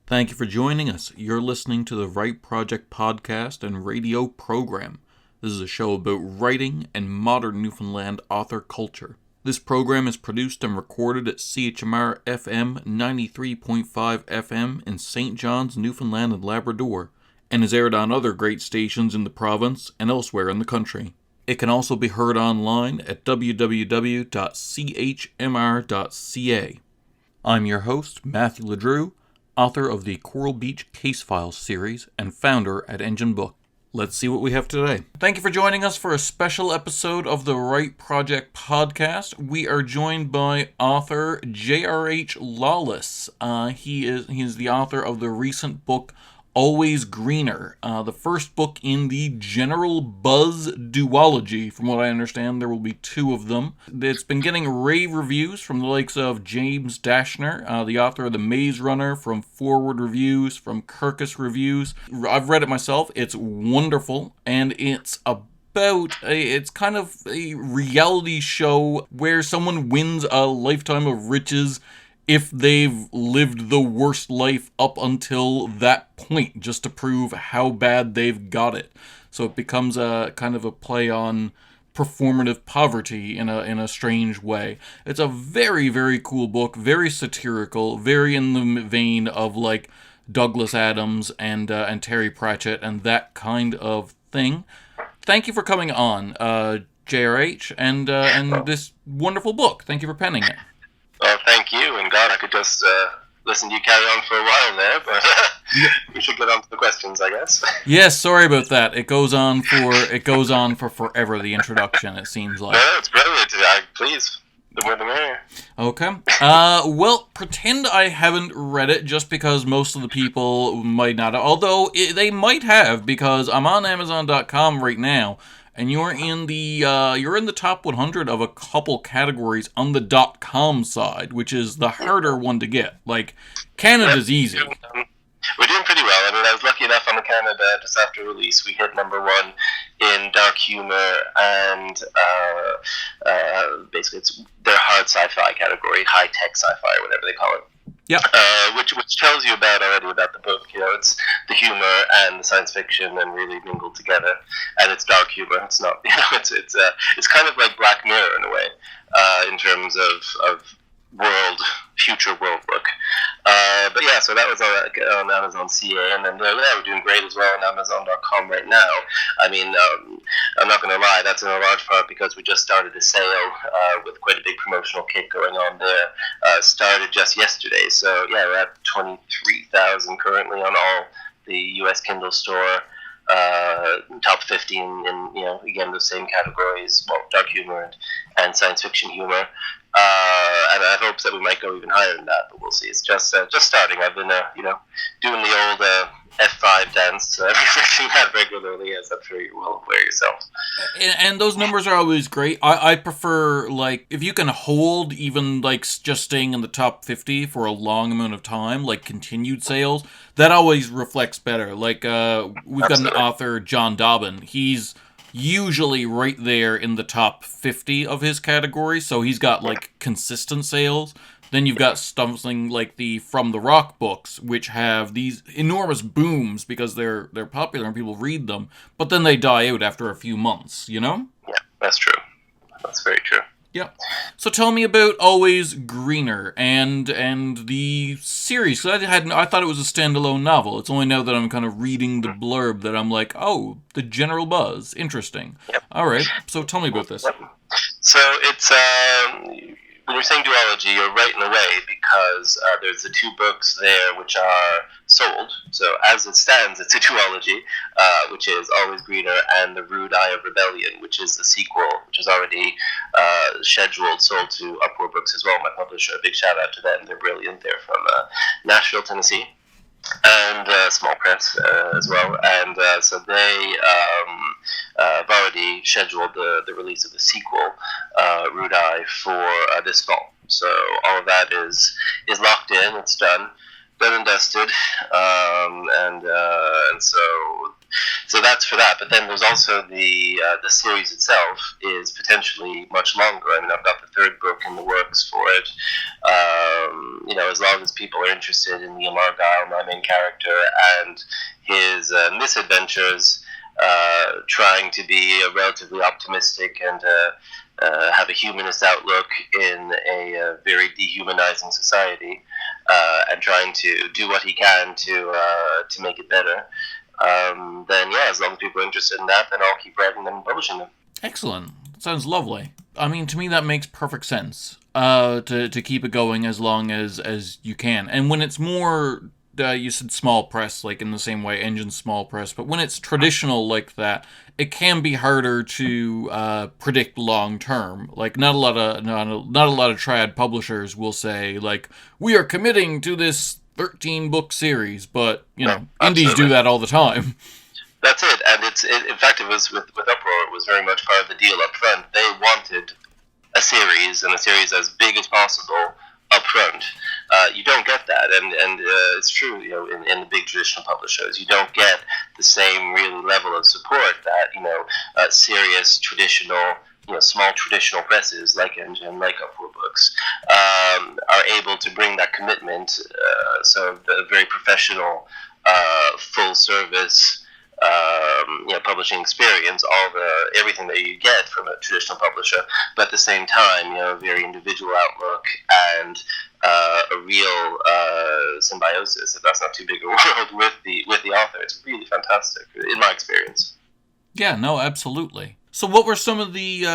Thank you for joining us. You're listening to the Write Project podcast and radio program. This is a show about writing and modern Newfoundland author culture. This program is produced and recorded at CHMR FM 93.5 FM in St. John's, Newfoundland and Labrador, and is aired on other great stations in the province and elsewhere in the country. It can also be heard online at www.chmr.ca. I'm your host, Matthew LeDrew, author of the Coral Beach Case Files series and founder at Engine Book. Let's see what we have today. Thank you for joining us for a special episode of the Write Project podcast. We are joined by author J.R.H. Lawless. He is the author of the recent book Always Greener, the first book in the General Buzz duology. From what I understand, there will be two of them. It's been getting rave reviews from the likes of James Dashner, the author of The Maze Runner, from Forward Reviews, from Kirkus Reviews. I've read it myself. It's wonderful, and it's it's kind of a reality show where someone wins a lifetime of riches if they've lived the worst life up until that point, just to prove how bad they've got it. So it becomes a kind of a play on performative poverty in a strange way. It's a very, very cool book, very satirical, very in the vein of like Douglas Adams and Terry Pratchett and that kind of thing. Thank you for coming on, JRH, and this wonderful book. Thank you for penning it. Well, thank you, and God, I could just listen to you carry on for a while there, but we should get on to the questions, I guess. Yes, sorry about that. It goes on for forever, the introduction, it seems like. No, it's brilliant. Please, the more the merrier. Okay. Well, pretend I haven't read it just because most of the people might not have, although they might have, because I'm on Amazon.com right now. And you're in the top 100 of a couple categories on the .com side, which is the harder one to get. Like, Canada's easy. We're doing pretty well. I mean, I was lucky enough on the Canada just after release. We hit number one in dark humor and basically it's their hard sci-fi category, high-tech sci-fi, whatever they call it. Yeah. Which tells you already about the book. You know, it's the humor and the science fiction and really mingled together, and it's dark humor. It's not, you know, it's kind of like Black Mirror in a way, in terms of future world work. But yeah, so that was on Amazon CA, and then we're doing great as well on Amazon.com right now. I mean, I'm not going to lie, that's in a large part because we just started a sale with quite a big promotional kit going on there. Started just yesterday, so yeah, we're at 23,000 currently on all the U.S. Kindle store. Top 15 in, you know, again, the same categories, well, dark humor and science fiction humor. And I have hopes that we might go even higher than that, but we'll see. It's just starting. I've been, doing the old F5 dance, reflecting that regularly, as I'm sure you're well aware yourself. And those numbers are always great. I prefer, like, if you can hold even, like, just staying in the top 50 for a long amount of time, like continued sales, that always reflects better. Like, we've got an author, John Dobbin. He's usually right there in the top 50 of his category, so he's got, like, consistent sales. Then you've got something like the From the Rock books, which have these enormous booms because they're popular and people read them, but then they die out after a few months, you know? Yeah, that's true. That's very true. Yeah. So tell me about Always Greener and the series. Cause I thought it was a standalone novel. It's only now that I'm kind of reading the blurb that I'm like, oh, the general buzz. Interesting. Yep. All right. So tell me about this. So it's when you're saying duology, you're right in a way because there's the two books there which are sold. So as it stands, it's a duology, which is Always Greener and The Rude Eye of Rebellion, which is the sequel, which is already scheduled, sold to Uproar Books as well, my publisher. A big shout out to them. They're brilliant. They're from Nashville, Tennessee. And small press as well, and so they have already scheduled the release of the sequel, Rude Eye, for this fall. So all of that is locked in. It's done and dusted, and so So that's for that. But then there's also the series itself is potentially much longer. I mean, I've got the third book in the works for it. As long as people are interested in Neil Argyle, my main character, and his misadventures, trying to be a relatively optimistic and have a humanist outlook in a very dehumanizing society, and trying to do what he can to make it better. Then yeah, as long as people are interested in that, then I'll keep writing them and publishing them. Excellent. Sounds lovely. I mean, to me that makes perfect sense. To keep it going as long as you can, and when it's more. You said small press, like in the same way Engine's small press, but when it's traditional like that, it can be harder to predict long term. Like not a lot of trad publishers will say like we are committing to this 13-book series, but indies do that all the time. That's it, and in fact, it was with Uproar. It was very much part of the deal up front. They wanted a series, and a series as big as possible up front. You don't get that, and it's true. In the big traditional publishers, you don't get the same really level of support that serious traditional, small traditional presses like Engine, like Uproar Books, are able to bring that commitment. So the very professional, full service. Publishing experience, everything that you get from a traditional publisher, but at the same time, a very individual outlook and a real symbiosis, if that's not too big a word, with the author. It's really fantastic, in my experience. Yeah, no, absolutely. So what were some of the,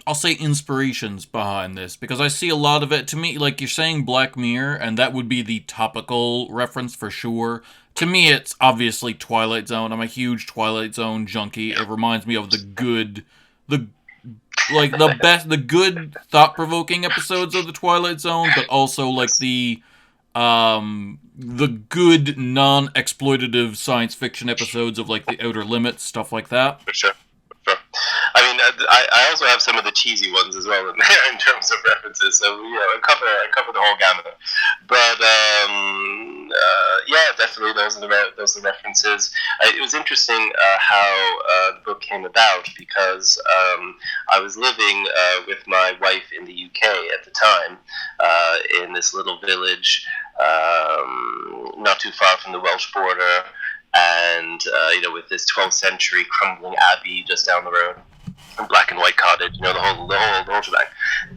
I'll say inspirations behind this? Because I see a lot of it, to me, like you're saying Black Mirror, and that would be the topical reference for sure. To me, it's obviously Twilight Zone. I'm a huge Twilight Zone junkie. It reminds me of the good, thought-provoking episodes of the Twilight Zone, but also like the good non-exploitative science fiction episodes of like The Outer Limits, stuff like that. For sure. I mean, I also have some of the cheesy ones as well in there in terms of references. So I cover the whole gamut. But definitely those are the references. It was interesting how the book came about because I was living with my wife in the UK at the time in this little village not too far from the Welsh border. And with this 12th century crumbling abbey just down the road, a black and white cottage, the whole shebang.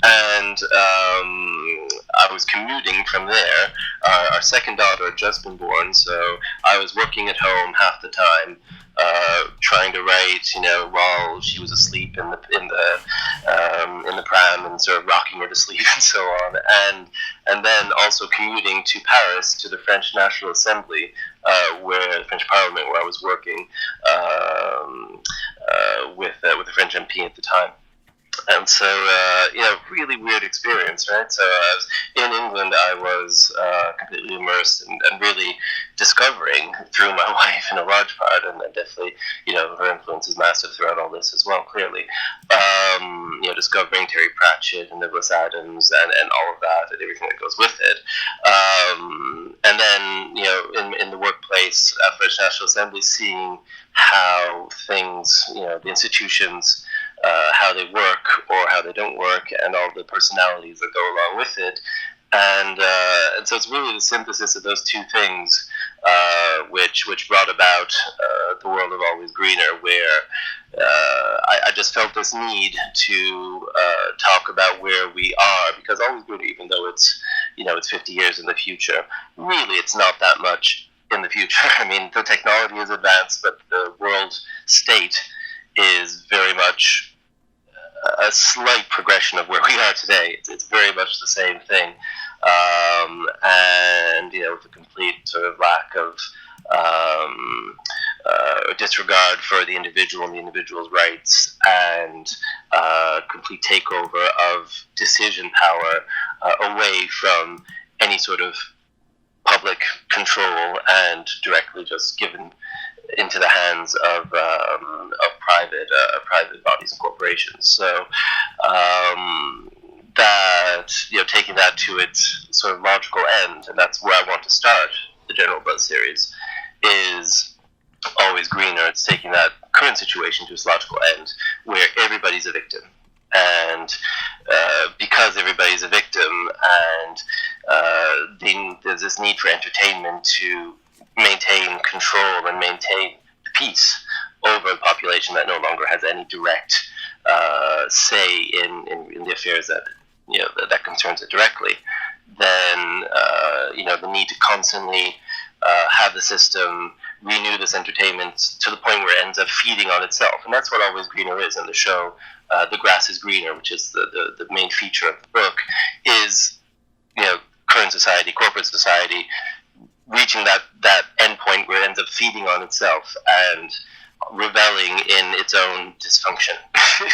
And I was commuting from there. Our second daughter had just been born, so I was working at home half the time, trying to write, while she was asleep in the pram and sort of rocking her to sleep and so on, and then also commuting to Paris to the French National Assembly, where the French Parliament, where I was working with the French MP at the time. And so, really weird experience, right? So in England, I was completely immersed and really discovering through my wife in a large part, and then definitely, her influence is massive throughout all this as well, clearly. Discovering Terry Pratchett and Douglas Adams and all of that and everything that goes with it. And then, in the workplace at French National Assembly, seeing how things, the institutions, how they work or how they don't work, and all the personalities that go along with it. And so it's really the synthesis of those two things which brought about the world of Always Greener, where I just felt this need to talk about where we are, because Always Greener, even though it's 50 years in the future, really it's not that much in the future. I mean, the technology is advanced, but the world state is very much a slight progression of where we are today. It's very much the same thing, and with a complete sort of lack of disregard for the individual and the individual's rights, and complete takeover of decision power away from any sort of public control and directly just given into the hands of private bodies and corporations. So that taking that to its sort of logical end, and that's where I want to start the General Buzz series, is Always Greener, it's taking that current situation to its logical end, where everybody's a victim. And because everybody's a victim, and then there's this need for entertainment to maintain control and maintain the peace over a population that no longer has any direct say in the affairs that that concerns it directly, then the need to constantly have the system renew this entertainment to the point where it ends up feeding on itself. And that's what Always Greener is in the show. The Grass is Greener, which is the main feature of the book, is current society, corporate society, reaching that end point where it ends up feeding on itself and reveling in its own dysfunction,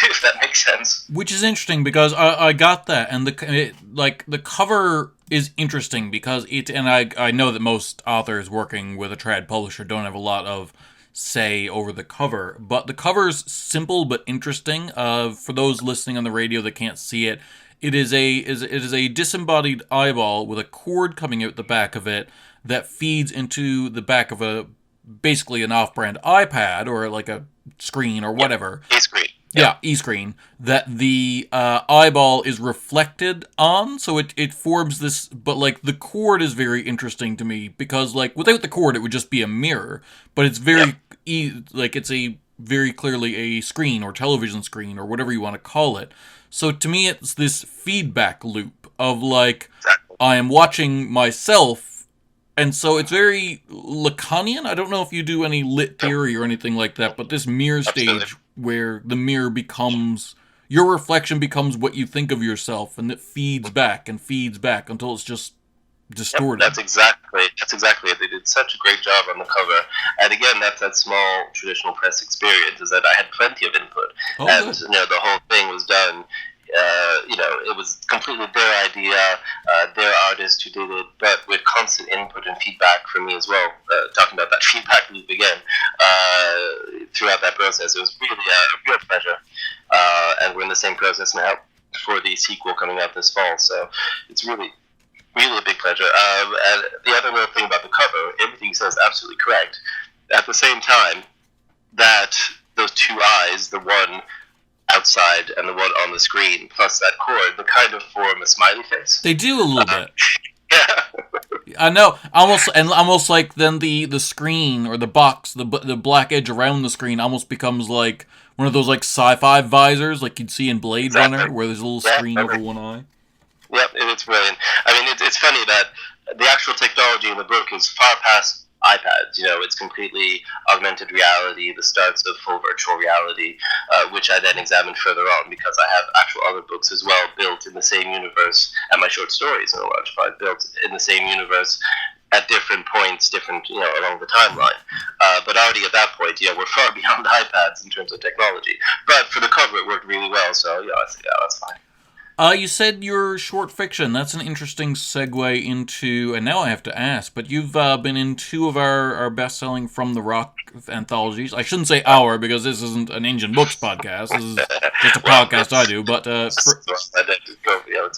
if that makes sense. Which is interesting, because I got that, and the cover is interesting because I know that most authors working with a trad publisher don't have a lot of say over the cover, but the cover's simple but interesting. For those listening on the radio that can't see it, it is a disembodied eyeball with a cord coming out the back of it that feeds into the back of basically an off-brand iPad or like a screen or whatever. E-screen. Yeah, e-screen, that the eyeball is reflected on, so it forms this, but like the cord is very interesting to me, because like without the cord it would just be a mirror, but it's it's a very clearly a screen or television screen or whatever you want to call it. So to me it's this feedback loop of like, I am watching myself. And so it's very Lacanian. I don't know if you do any lit theory or anything like that, but this mirror stage where the mirror becomes, your reflection becomes what you think of yourself, and it feeds back until it's just distorted. Yep, that's exactly it. They did such a great job on the cover. And again, that's that small traditional press experience, is that I had plenty of input. And the whole thing was done. It was completely their idea, their artist who did it, but with constant input and feedback from me as well. Talking about that feedback loop again, throughout that process, it was really a real pleasure. And we're in the same process now for the sequel coming out this fall, so it's really a big pleasure. And the other little thing about the cover, everything says absolutely correct. At the same time, that those two eyes, the one outside and the one on the screen, plus that cord, they kind of form a smiley face. They do a little bit. Yeah. I know. Almost like then the screen or the box, the black edge around the screen almost becomes like one of those like sci-fi visors like you'd see in Blade Runner, where there's a little screen over one eye. Yep, it's brilliant. I mean, it's funny that the actual technology in the book is far past iPads. It's completely augmented reality, the starts of full virtual reality, which I then examined further on, because I have actual other books as well built in the same universe, and my short stories in a large part built in the same universe at different points, along the timeline. But already at that point, we're far beyond iPads in terms of technology. But for the cover, it worked really well, so that's fine. You said your short fiction. That's an interesting segue into, and now I have to ask, but you've been in two of our best-selling From the Rock anthologies. I shouldn't say our, because this isn't an Engine Books podcast. This is just a podcast I do, but... it's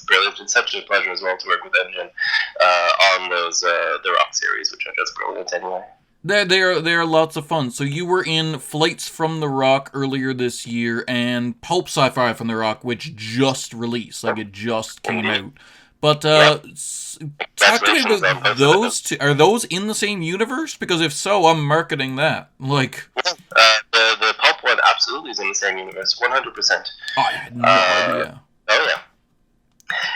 brilliant. It's such a pleasure as well to work with Engine on those the Rock series, which are just brilliant anyway. They are lots of fun. So you were in Flights from the Rock earlier this year, and Pulp Sci-Fi from the Rock, which just released, like it just came out. But talk to me about those two. Are those in the same universe? Because if so, I'm marketing that. Like, the Pulp one absolutely is in the same universe, 100%. I had no idea. Oh yeah,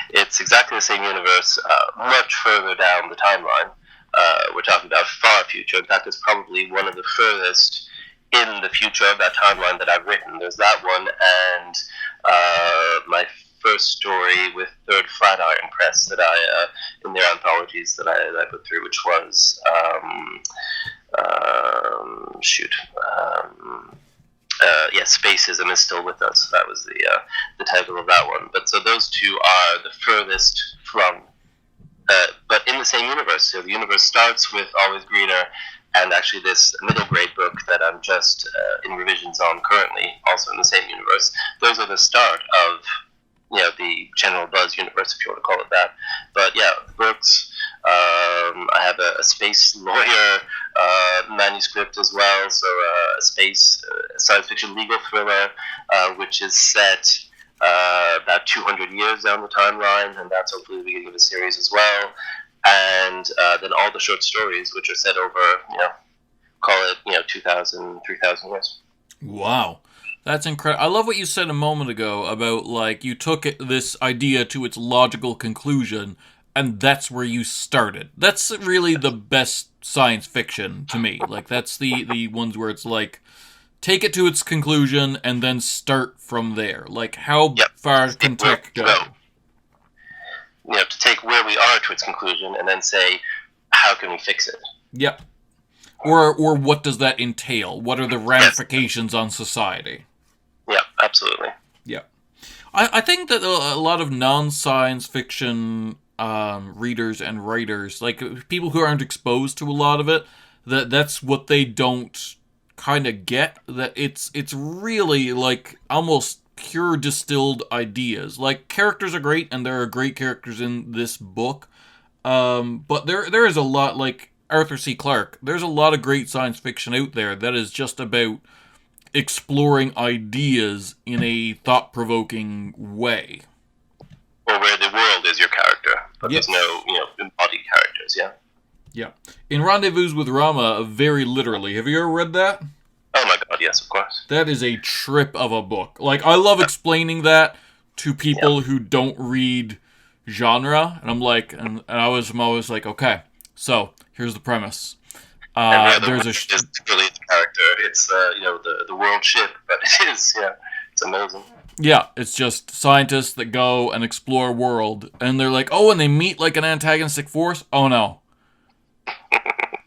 it's exactly the same universe, much further down the timeline. We're talking about far future. In fact, it's probably one of the furthest in the future of that timeline that I've written. There's that one, and my first story with Third Flatiron Press that I, in their anthologies that I put through, which was, Spacism is Still With Us. That was the title of that one. But so those two are the furthest from, but in the same universe. So the universe starts with Always Greener, and actually this middle grade book that I'm just in revisions on currently, also in the same universe. Those are the start of the general buzz universe, if you want to call it that. But yeah, the books. I have a space lawyer manuscript as well, so a space science fiction legal thriller, which is set about 200 years down the timeline, and that's hopefully the beginning of a series as well. And then all the short stories, which are set over, call it 2,000, 3,000 years. Wow. That's incredible. I love what you said a moment ago about, like, you took this idea to its logical conclusion, and that's where you started. That's really the best science fiction to me. Like, that's the ones where it's like, take it to its conclusion and then start from there. Like, how far can tech go? To take where we are to its conclusion and then say, how can we fix it? Yep. Or what does that entail? What are the ramifications on society? Yeah, absolutely. Yeah. I think that a lot of non-science fiction readers and writers, like people who aren't exposed to a lot of it, that's what they don't kind of get. That it's really like almost pure distilled ideas. Like, characters are great, and there are great characters in this book, but there is a lot, like Arthur C. Clarke. There's a lot of great science fiction out there that is just about exploring ideas in a thought-provoking way. Or where the world is your character, but there's no, embodied characters, Yeah. In Rendezvous with Rama, very literally. Have you ever read that? Oh my god, yes, of course. That is a trip of a book. Like, I love explaining that to people who don't read genre, and I'm like, and I'm always like, okay, so here's the premise. There's it's really the character. It's the world ship, but it is it's amazing. Yeah, it's just scientists that go and explore world, and they're like, oh, and they meet like an antagonistic force. Oh no.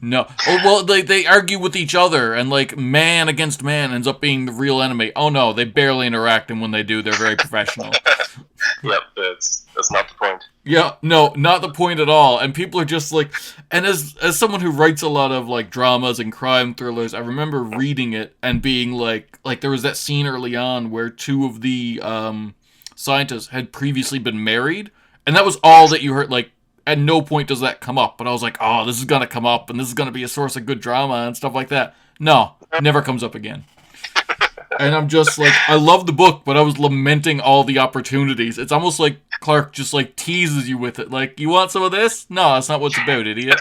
No. Oh well, they argue with each other, and like man against man ends up being the real enemy. Oh no, they barely interact, and when they do, they're very professional. Yep, that's not the point. Yeah, no, not the point at all. And people are just like, and as someone who writes a lot of like dramas and crime thrillers, I remember reading it and being like there was that scene early on where two of the scientists had previously been married, and that was all that you heard. Like, at no point does that come up, but I was like, oh, this is gonna come up, and this is gonna be a source of good drama and stuff like that. No, it never comes up again. And I'm just like, I love the book, but I was lamenting all the opportunities. It's almost like Clarke just like teases you with it. Like, you want some of this? No, that's not what it's about, idiot.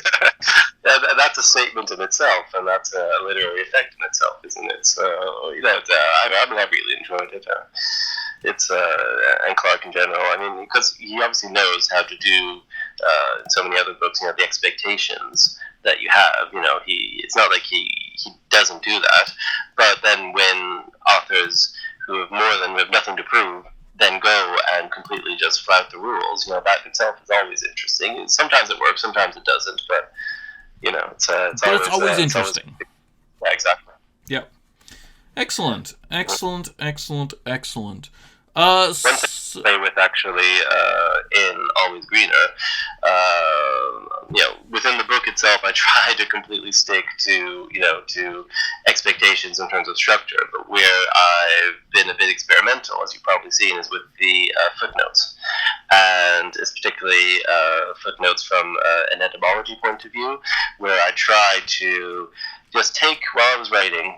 That's a statement in itself, and that's a literary effect in itself, isn't it? So, I really enjoyed it. And Clarke in general. I mean, because he obviously knows how to do, in so many other books, the expectations that you have. It's not like he doesn't do that. But then when authors who have nothing to prove then go and completely just flout the rules, that itself is always interesting. Sometimes it works, sometimes it doesn't, but it's always interesting. Yeah, exactly. Yep. Excellent. One thing to play with actually in Always Greener, within the book itself, I try to completely stick to expectations in terms of structure. But where I've been a bit experimental, as you've probably seen, is with the footnotes, and it's particularly footnotes from an etymology point of view, where I try to just take, while I was writing,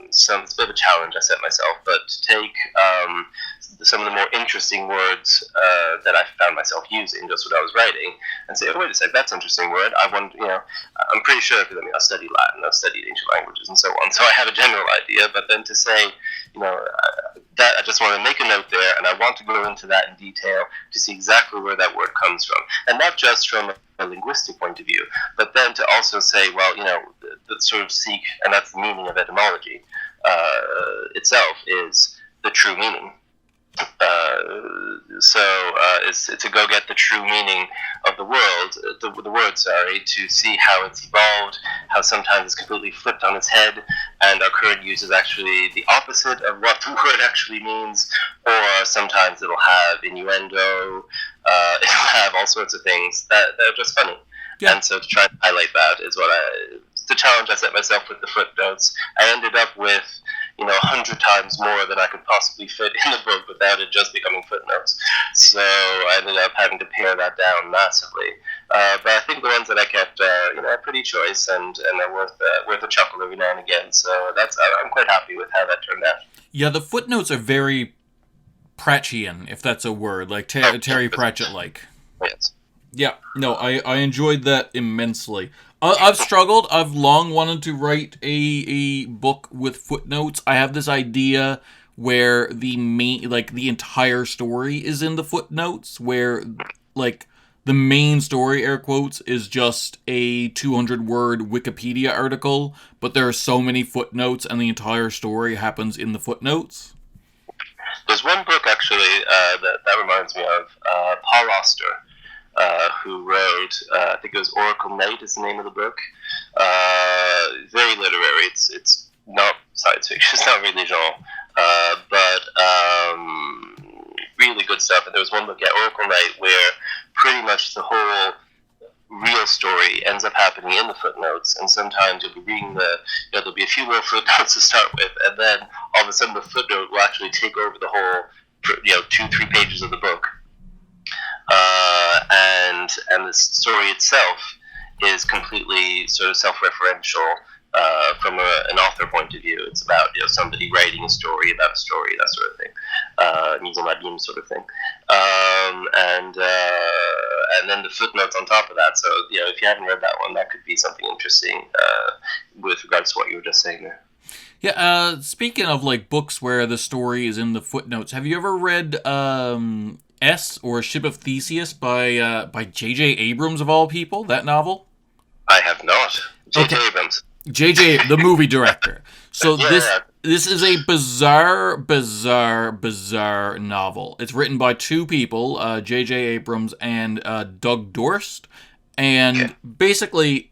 it's a bit of a challenge I set myself, but to take some of the more interesting words that I found myself using just when I was writing, and say, oh, wait a sec, that's an interesting word. I'm pretty sure, because I studied Latin, I've studied ancient languages and so on, so I have a general idea, but then to say, that I just want to make a note there, and I want to go into that in detail to see exactly where that word comes from, and not just from a linguistic point of view, but then to also say, well, the sort of seek, and that's the meaning of etymology itself, is the true meaning. Is to go get the true meaning of the word, to see how it's evolved, how sometimes it's completely flipped on its head, and our current use is actually the opposite of what the word actually means, or sometimes it'll have innuendo, it'll have all sorts of things that are just funny. Yeah. And so to try and highlight that is the challenge I set myself with the footnotes. I ended up with, 100 times more than I could possibly fit in the book without it just becoming footnotes. So I ended up having to pare that down massively. But I think the ones that I kept, are pretty choice and are worth a chuckle every now and again. So I'm quite happy with how that turned out. Yeah, the footnotes are very Pratchettian, if that's a word, like Terry Pratchett-like. Yes. Yeah, no, I enjoyed that immensely. I've struggled. I've long wanted to write a book with footnotes. I have this idea where the entire story is in the footnotes, where, like, the main story, air quotes, is just a 200-word Wikipedia article, but there are so many footnotes, and the entire story happens in the footnotes. There's one book, actually, that reminds me of Paul Auster, who wrote, I think it was Oracle Night is the name of the book. Very literary. It's not science fiction. It's not really genre. But really good stuff. And there was one book at Oracle Night where pretty much the whole real story ends up happening in the footnotes, and sometimes you'll be reading there'll be a few more footnotes to start with, and then all of a sudden the footnote will actually take over the whole 2-3 pages of the book. And the story itself is completely sort of self-referential from an author point of view. It's about somebody writing a story about a story, that sort of thing, mise en abîme sort of thing, and then the footnotes on top of that. So if you haven't read that one, that could be something interesting with regards to what you were just saying there. Yeah. Speaking of like books where the story is in the footnotes, have you ever read S or Ship of Theseus by J.J. Abrams of all people? That novel? I have not. J.J. Abrams. J.J. the movie director. So Yeah. this is a bizarre novel. It's written by two people, J.J. Abrams and Doug Dorst, and basically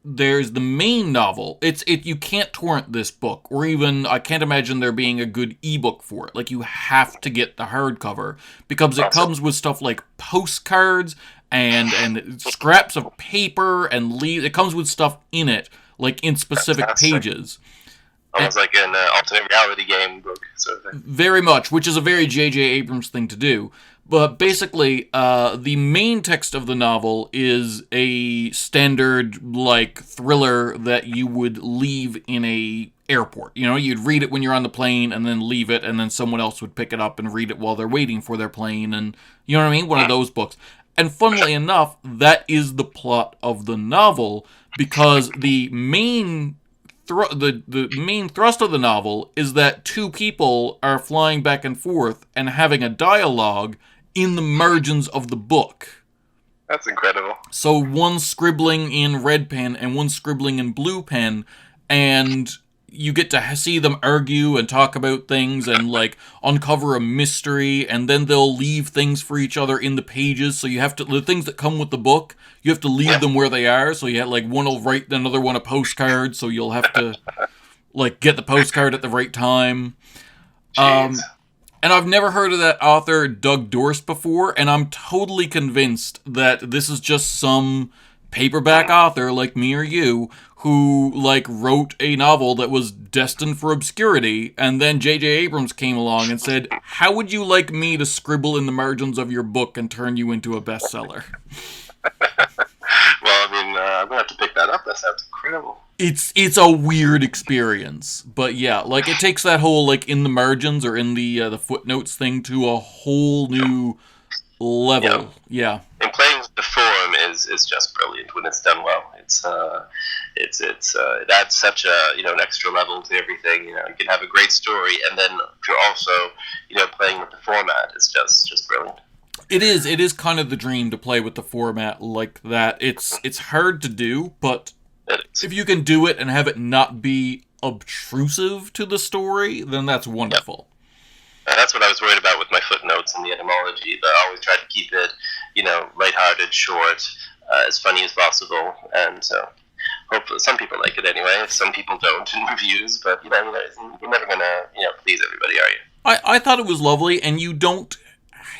there's the main novel. You can't torrent this book, or even I can't imagine there being a good ebook for it. Like, you have to get the hardcover because it comes with stuff like postcards and scraps of paper and leaves. It comes with stuff in it, like in specific pages. Almost like an alternate reality game book sort of thing. Very much, which is a very J.J. Abrams thing to do. But basically, the main text of the novel is a standard, like, thriller that you would leave in a airport. You'd read it when you're on the plane and then leave it, and then someone else would pick it up and read it while they're waiting for their plane, and you know what I mean? One of those books. And funnily enough, that is the plot of the novel, because the main thrust of the novel is that two people are flying back and forth and having a dialogue in the margins of the book. That's incredible. So one scribbling in red pen and one scribbling in blue pen, and you get to see them argue and talk about things and, like, uncover a mystery, and then they'll leave things for each other in the pages. So you have to, the things that come with the book, you have to leave them where they are. So you have, like, one will write another one a postcard, so you'll have to, like, get the postcard at the right time. Jeez. And I've never heard of that author, Doug Dorst, before, and I'm totally convinced that this is just some paperback author like me or you who, like, wrote a novel that was destined for obscurity, and then J.J. Abrams came along and said, how would you like me to scribble in the margins of your book and turn you into a bestseller? Well, I mean, I'm going to have to pick that up. That sounds incredible. It's a weird experience, but yeah, like, it takes that whole, like, in the margins or in the footnotes thing to a whole new level. Yeah. And playing with the form is just brilliant when it's done well. It adds such an extra level to everything. You can have a great story, and then if you're also playing with the format, it's just brilliant. It is kind of the dream to play with the format like that. It's hard to do, but if you can do it and have it not be obtrusive to the story, then that's wonderful. And that's what I was worried about with my footnotes and the etymology. But I always try to keep it, lighthearted, short, as funny as possible. And so, hopefully, some people like it anyway. Some people don't in reviews. But you're never gonna please everybody, are you? I thought it was lovely, and you don't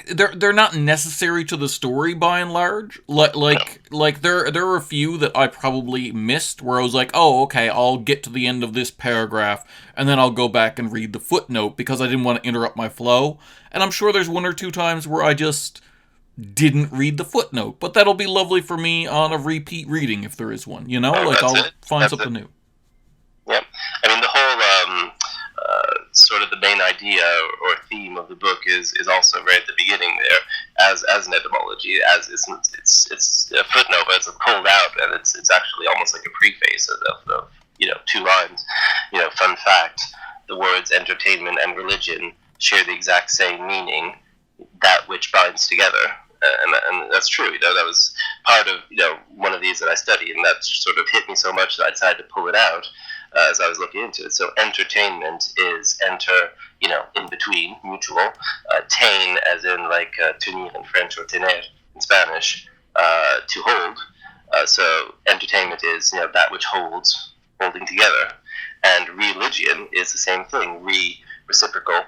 they're not necessary to the story by and large. Like there are a few that I probably missed where I was like, oh, okay, I'll get to the end of this paragraph and then I'll go back and read the footnote because I didn't want to interrupt my flow. And I'm sure there's one or two times where I just didn't read the footnote, but that'll be lovely for me on a repeat reading if there is one. You know, like I'll find something new. Yeah, I mean the whole sort of the main idea or theme of the book is also right at the beginning there as an etymology, as it's a footnote, but it's pulled out, and it's actually almost like a preface of 2 lines. Fun fact: the words entertainment and religion share the exact same meaning, that which binds together. And that's true. That was part of one of these that I studied, and that sort of hit me so much that I decided to pull it out as I was looking into it. So entertainment is enter, in between, mutual. Tain, as in like tenir in French or tener in Spanish, to hold. So entertainment is that which holds, holding together. And religion is the same thing. Reciprocal.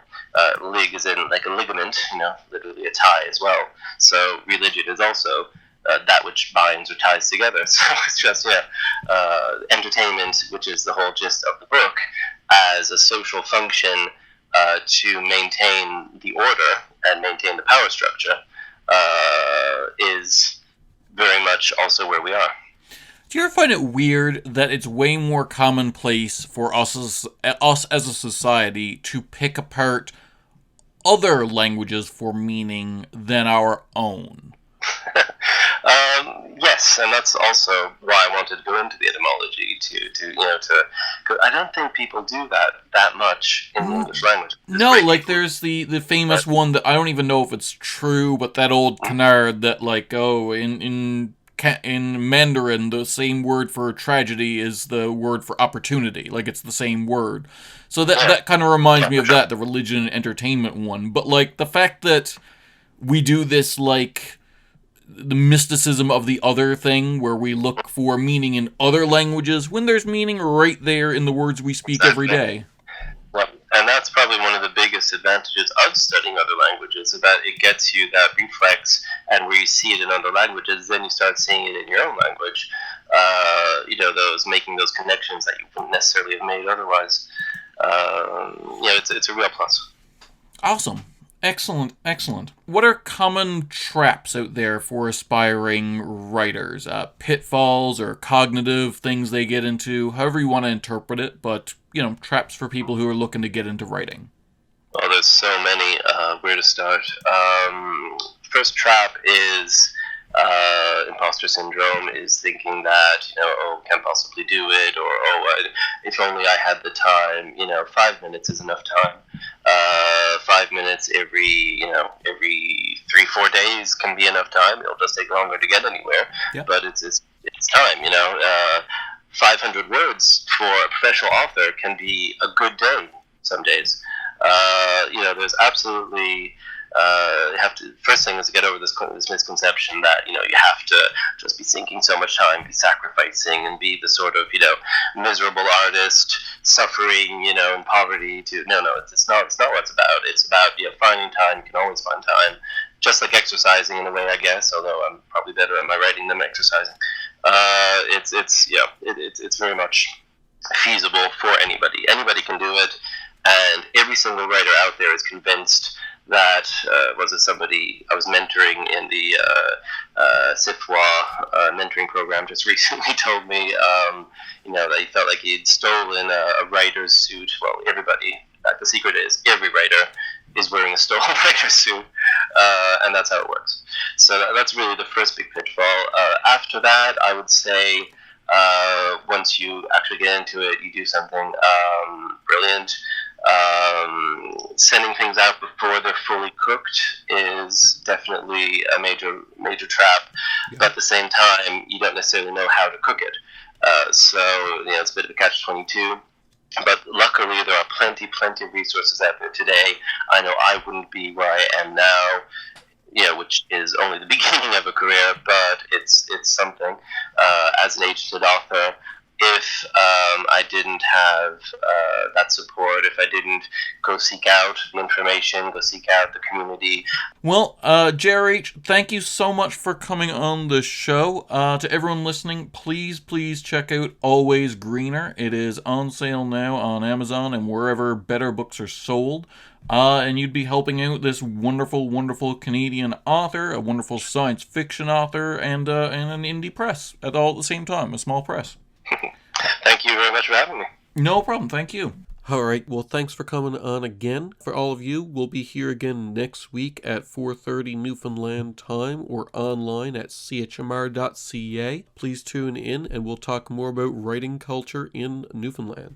Lig is in like a ligament, literally a tie as well. So religion is also that which binds or ties together. So it's just, entertainment, which is the whole gist of the book, as a social function to maintain the order and maintain the power structure, is very much also where we are. Do you ever find it weird that it's way more commonplace for us as a society to pick apart other languages for meaning than our own? Yes, and that's also why I wanted to go into the etymology to I don't think people do that much in the English language. There's the famous one that I don't even know if it's true, but that old canard that in Mandarin, the same word for tragedy is the word for opportunity. Like, it's the same word. So that kind of reminds me of that, the religion and entertainment one. But, like, the fact that we do this, like, the mysticism of the other thing, where we look for meaning in other languages, when there's meaning right there in the words we speak every day. Well, and that's probably one of the biggest advantages of studying other languages, is that it gets you that reflex, and where you see it in other languages, then you start seeing it in your own language. Making those connections that you wouldn't necessarily have made otherwise. It's a real plus. Awesome. Excellent. What are common traps out there for aspiring writers? Pitfalls or cognitive things they get into, however you want to interpret it, but, traps for people who are looking to get into writing. Well, there's so many. Where to start? First trap is imposter syndrome, is thinking that, can't possibly do it, or, if only I had the time. 5 minutes is enough time. 5 minutes every 3-4 days can be enough time. It'll just take longer to get anywhere, but it's time. 500 words for a professional author can be a good day some days. There's absolutely first thing is to get over this misconception that you have to just be sinking so much time, be sacrificing, and be the sort of miserable artist suffering in poverty. No, it's not what it's about. It's about finding time. You can always find time, just like exercising in a way, I guess. Although I'm probably better at my writing than exercising. It's very much feasible for anybody. Anybody can do it, and every single writer out there is convinced that somebody I was mentoring in the SIFWA mentoring program just recently told me that he felt like he'd stolen a writer's suit. Well, everybody, the secret is every writer is wearing a stolen writer's suit, and that's how it works. So that's really the first big pitfall. After that, I would say once you actually get into it, you do something brilliant. Sending things out before they're fully cooked is definitely a major trap, but at the same time, you don't necessarily know how to cook it. So it's a bit of a catch-22. But luckily, there are plenty of resources out there today. I know I wouldn't be where I am now, which is only the beginning of a career, but it's something. As an agented author, if I didn't have that support, if I didn't go seek out the information, go seek out the community. Well, J.R.H., thank you so much for coming on the show. To everyone listening, please check out Always Greener. It is on sale now on Amazon and wherever better books are sold. And you'd be helping out this wonderful Canadian author, a wonderful science fiction author, and an indie press at all at the same time, a small press. Thank you very much for having me. No problem, thank you. All right, well, thanks for coming on again. For all of you, we'll be here again next week at 4:30 Newfoundland time or online at chmr.ca. Please tune in and we'll talk more about writing culture in Newfoundland.